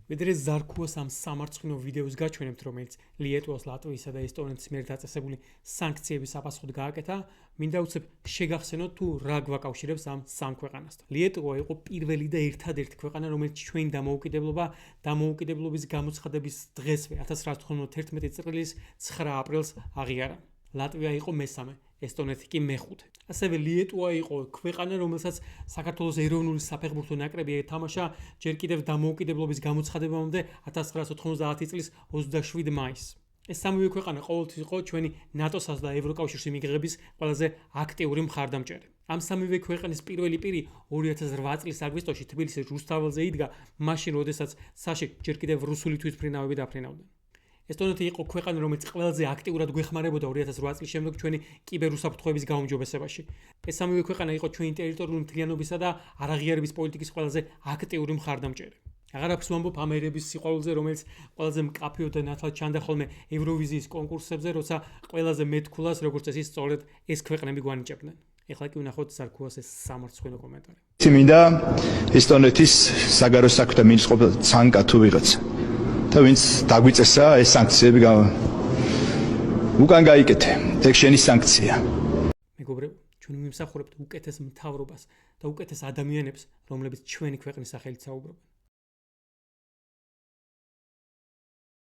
ვიდრე ზარქუას ამ სამარცხვინო ვიდეოს გაჩვენებთ, რომელიც ლიეტუვას, ლატვიისა და ესტონეთის მიერ დაწესებული სანქციების საპასუხოდ გააკეთა, მინდა უცებ შეგახსენოთ თუ რა გვაკავშირებს ამ სამ ქვეყანასთან. ლიეტუვა იყო პირველი და ერთადერთი ქვეყანა, რომელიც ჩვენი დამოუკიდებლობის გამოცხადების დღესვე 1991 წლის 9 აპრილს აღიარა. ლატვია იყო მესამე, ესტონეთი კი მეხუთე. ასევე ლიეტუვა იყო ქვეყანა, რომელსაც საქართველოს ეროვნული საფეხბურთო ნაკრები ეთამაშა ჯერ კიდევ დამოუკიდებლობის გამოცხადებამდე 1990 წლის 27 მაისს. ეს სამივე ქვეყანა ყოველთვის იყო ჩვენი ნატოსას და ევროკავშირს იმიღების ყველაზე აქტიური მხარდამჭერი. ამ სამივე ქვეყნის პირველი პირი 2008 წლის აგვისტოში თბილისის რუსთაველზე იდგა, მაშინ, როდესაც საში ჯერ კიდევ რუსული თვითმფრინავები დაფრინავდნენ. ესტონეთი იყო ქვეყანა, რომელიც ყველაზე აქტიურად გვეხმარებოდა 2008 წლის შემდეგ ჩვენი კიბერუსაფრთხოების გაუმჯობესებაში. ეს სამივე ქვეყანა იყო ჩვენი ტერიტორიული მთლიანობისა და არაღიარების პოლიტიკის ყველაზე აქტიური მხარდამჭერი. აღარ აქვს ვამბობ ამ ერების სიყვარულზე, რომელიც ყველაზე მკაფიოდ და ნათლად ჩანდა ხოლმე ევროვიზიის კონკურსებზე, როცა ყველაზე მეტქულას, როგორც წესი, სწორედ ეს ქვეყნები გვანიჭებდნენ. ეხლა კი ვნახოთ ზარქუას ეს სამარცხვინო კომენტარი. მინდა ესტონეთის საგარეო საქმეთა მინისტრის ყოფილ ცანკა თუ ვიღაცა და ვინც დაგვიწესა ეს სანქციები უკან გაიკეთე. ეგ შენი სანქცია. მეგობრებო, ჩვენ ვიმსახურებთ უკეთეს მთავრობას და უკეთეს ადამიანებს, რომლებიც ჩვენი ქვეყნის სახელით საუბრობენ.